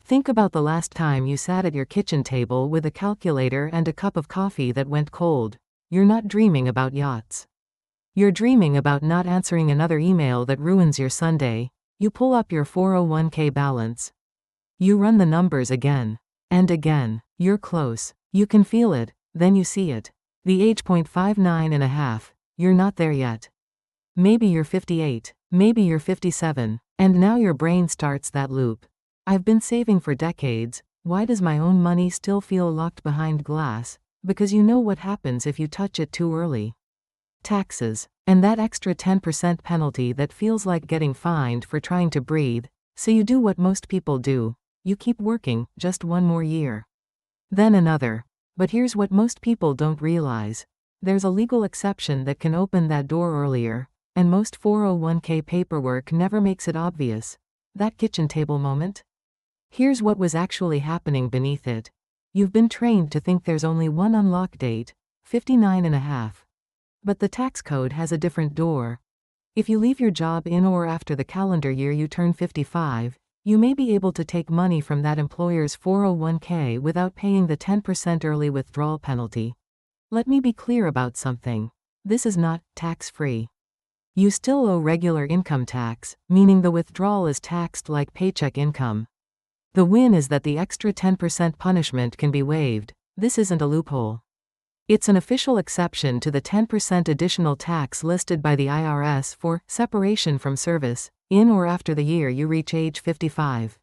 Think about the last time you sat at your kitchen table with a calculator and a cup of coffee that went cold. You're not dreaming about yachts. You're dreaming about not answering another email that ruins your Sunday. You pull up your 401k balance. You run the numbers again. And again. You're close. You can feel it. Then you see it. The age 59.5. You're not there yet. Maybe you're 58. Maybe you're 57. And now your brain starts that loop. I've been saving for decades. Why does my own money still feel locked behind glass? Because you know what happens if you touch it too early. Taxes. And that extra 10% penalty that feels like getting fined for trying to breathe. So you do what most people do. You keep working, just one more year. Then another. But here's what most people don't realize. There's a legal exception that can open that door earlier, and most 401k paperwork never makes it obvious. That kitchen table moment? Here's what was actually happening beneath it. You've been trained to think there's only one unlock date, 59.5. But the tax code has a different door. If you leave your job in or after the calendar year you turn 55, you may be able to take money from that employer's 401k without paying the 10% early withdrawal penalty. Let me be clear about something. This is not tax-free. You still owe regular income tax, meaning the withdrawal is taxed like paycheck income. The win is that the extra 10% punishment can be waived. This isn't a loophole. It's an official exception to the 10% additional tax listed by the IRS for separation from service, in or after the year you reach age 55.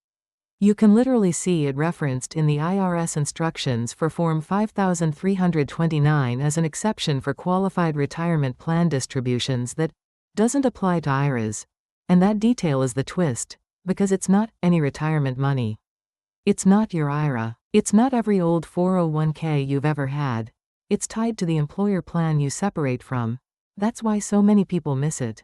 You can literally see it referenced in the IRS instructions for Form 5329 as an exception for qualified retirement plan distributions that doesn't apply to IRAs. And that detail is the twist, because it's not any retirement money. It's not your IRA. It's not every old 401k you've ever had. It's tied to the employer plan you separate from. That's why so many people miss it.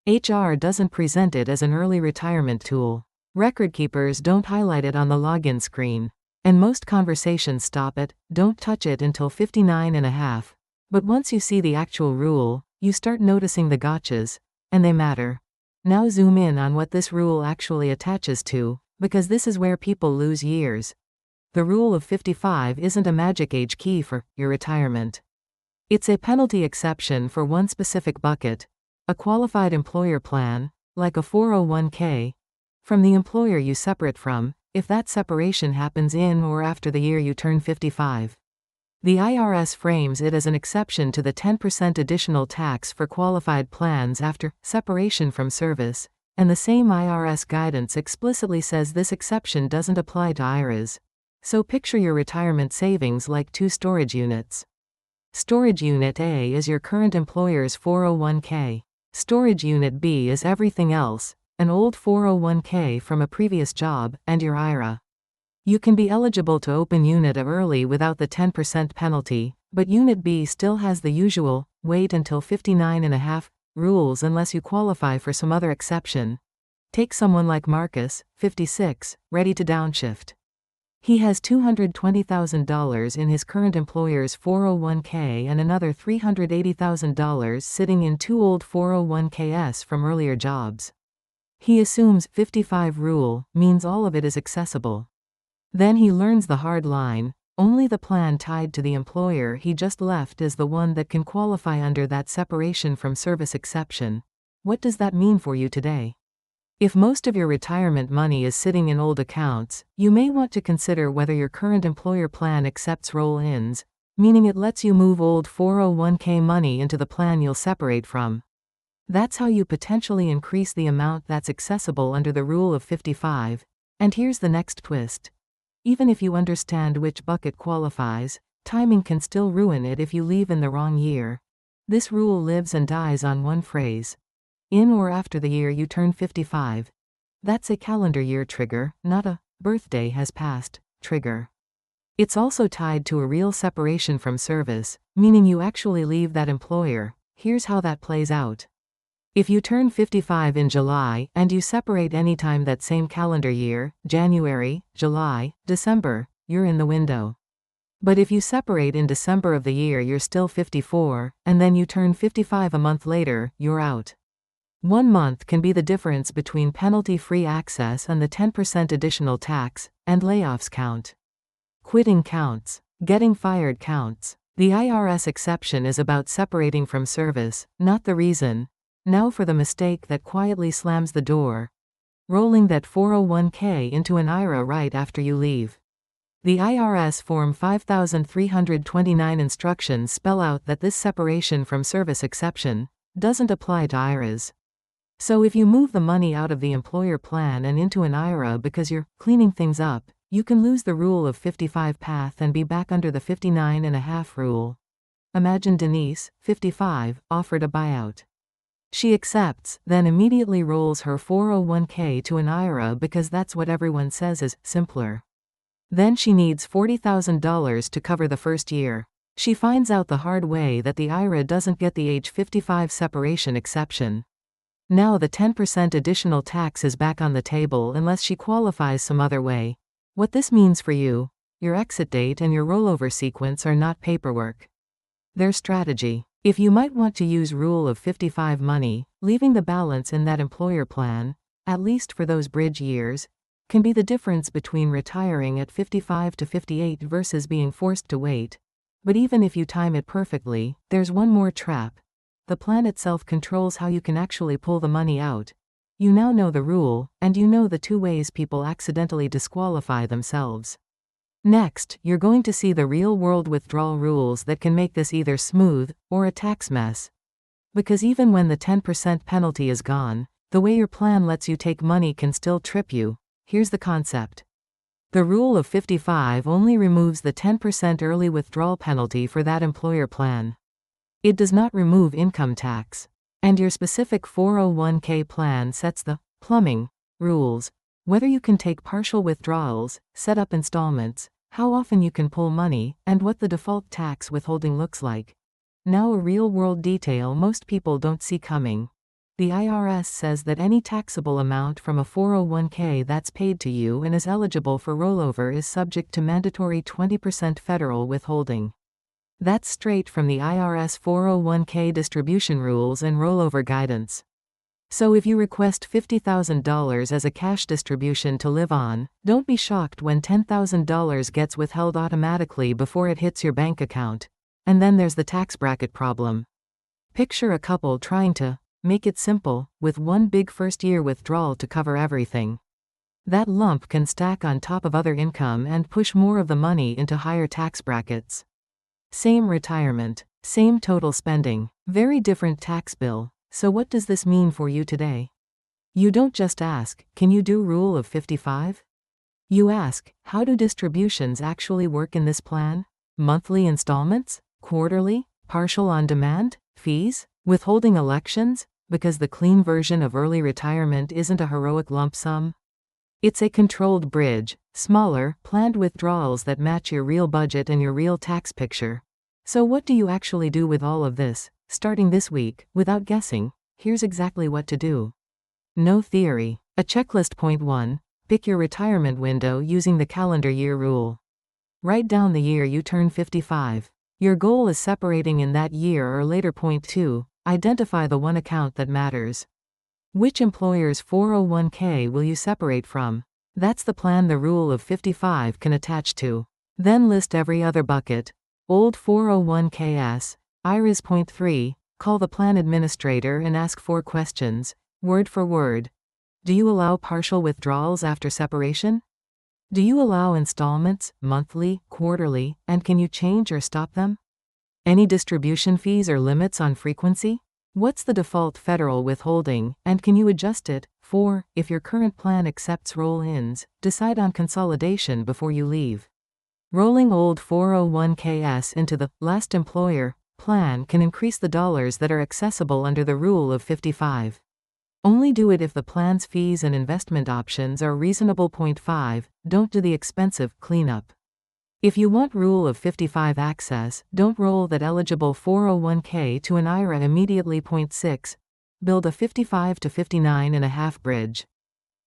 HR doesn't present it as an early retirement tool. Record keepers don't highlight it on the login screen. And most conversations stop at, don't touch it until 59.5. But once you see the actual rule, you start noticing the gotchas, and they matter. Now zoom in on what this rule actually attaches to, because this is where people lose years. The rule of 55 isn't a magic age key for your retirement. It's a penalty exception for one specific bucket, a qualified employer plan, like a 401k, from the employer you separate from, if that separation happens in or after the year you turn 55. The IRS frames it as an exception to the 10% additional tax for qualified plans after separation from service, and the same IRS guidance explicitly says this exception doesn't apply to IRAs. So picture your retirement savings like two storage units. Storage Unit A is your current employer's 401k. Storage Unit B is everything else, an old 401k from a previous job, and your IRA. You can be eligible to open Unit A early without the 10% penalty, but Unit B still has the usual, wait until 59.5, rules unless you qualify for some other exception. Take someone like Marcus, 56, ready to downshift. He has $220,000 in his current employer's 401k and another $380,000 sitting in two old 401ks from earlier jobs. He assumes 55 rule means all of it is accessible. Then he learns the hard line, only the plan tied to the employer he just left is the one that can qualify under that separation from service exception. What does that mean for you today? If most of your retirement money is sitting in old accounts, you may want to consider whether your current employer plan accepts roll-ins, meaning it lets you move old 401k money into the plan you'll separate from. That's how you potentially increase the amount that's accessible under the rule of 55. And here's the next twist. Even if you understand which bucket qualifies, timing can still ruin it if you leave in the wrong year. This rule lives and dies on one phrase. In or after the year you turn 55. That's a calendar year trigger, not a birthday has passed trigger. It's also tied to a real separation from service, meaning you actually leave that employer. Here's how that plays out. If you turn 55 in July and you separate anytime that same calendar year, January, July, December, you're in the window. But if you separate in December of the year you're still 54, and then you turn 55 a month later, you're out. 1 month can be the difference between penalty-free access and the 10% additional tax, and layoffs count. Quitting counts. Getting fired counts. The IRS exception is about separating from service, not the reason. Now for the mistake that quietly slams the door. Rolling that 401k into an IRA right after you leave. The IRS Form 5329 instructions spell out that this separation from service exception doesn't apply to IRAs. So if you move the money out of the employer plan and into an IRA because you're cleaning things up, you can lose the Rule of 55 path and be back under the 59.5 rule. Imagine Denise, 55, offered a buyout. She accepts, then immediately rolls her 401k to an IRA because that's what everyone says is simpler. Then she needs $40,000 to cover the first year. She finds out the hard way that the IRA doesn't get the age 55 separation exception. Now the 10% additional tax is back on the table unless she qualifies some other way. What this means for you, your exit date and your rollover sequence are not paperwork. Their strategy. If you might want to use Rule of 55 money, leaving the balance in that employer plan, at least for those bridge years, can be the difference between retiring at 55 to 58 versus being forced to wait. But even if you time it perfectly, there's one more trap. The plan itself controls how you can actually pull the money out. You now know the rule, and you know the 2 ways people accidentally disqualify themselves. Next, you're going to see the real-world withdrawal rules that can make this either smooth or a tax mess. Because even when the 10% penalty is gone, the way your plan lets you take money can still trip you. Here's the concept. The Rule of 55 only removes the 10% early withdrawal penalty for that employer plan. It does not remove income tax. And your specific 401k plan sets the plumbing rules, whether you can take partial withdrawals, set up installments, how often you can pull money, and what the default tax withholding looks like. Now a real-world detail most people don't see coming. The IRS says that any taxable amount from a 401k that's paid to you and is eligible for rollover is subject to mandatory 20% federal withholding. That's straight from the IRS 401k distribution rules and rollover guidance. So if you request $50,000 as a cash distribution to live on, don't be shocked when $10,000 gets withheld automatically before it hits your bank account. And then there's the tax bracket problem. Picture a couple trying to make it simple, with one big first-year withdrawal to cover everything. That lump can stack on top of other income and push more of the money into higher tax brackets. Same retirement, same total spending, very different tax bill. So what does this mean for you today? You don't just ask, can you do Rule of 55? You ask, how do distributions actually work in this plan? Monthly installments? Quarterly? Partial on demand? Fees? Withholding elections? Because the clean version of early retirement isn't a heroic lump sum. It's a controlled bridge, smaller, planned withdrawals that match your real budget and your real tax picture. So what do you actually do with all of this? Starting this week, without guessing, here's exactly what to do. No theory. A checklist. Point 1. Pick your retirement window using the calendar year rule. Write down the year you turn 55. Your goal is separating in that year or later. Point 2. Identify the one account that matters. Which employer's 401k will you separate from? That's the plan the Rule of 55 can attach to. Then list every other bucket. Old 401ks, IRAs. Point 3. Call the plan administrator and ask 4 questions, word for word. Do you allow partial withdrawals after separation? Do you allow installments, monthly, quarterly, and can you change or stop them? Any distribution fees or limits on frequency? What's the default federal withholding, and can you adjust it? 4. If your current plan accepts roll-ins, decide on consolidation before you leave. Rolling old 401ks into the last employer plan can increase the dollars that are accessible under the Rule of 55. Only do it if the plan's fees and investment options are reasonable. Point 5. Don't do the expensive cleanup. If you want Rule of 55 access, don't roll that eligible 401k to an IRA immediately. Point 6. Build a 55 to 59.5 bridge.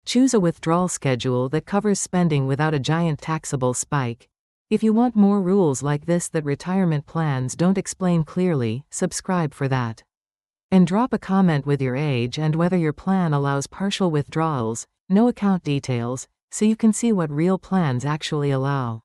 Choose a withdrawal schedule that covers spending without a giant taxable spike. If you want more rules like this that retirement plans don't explain clearly, subscribe for that. And drop a comment with your age and whether your plan allows partial withdrawals, no account details, so you can see what real plans actually allow.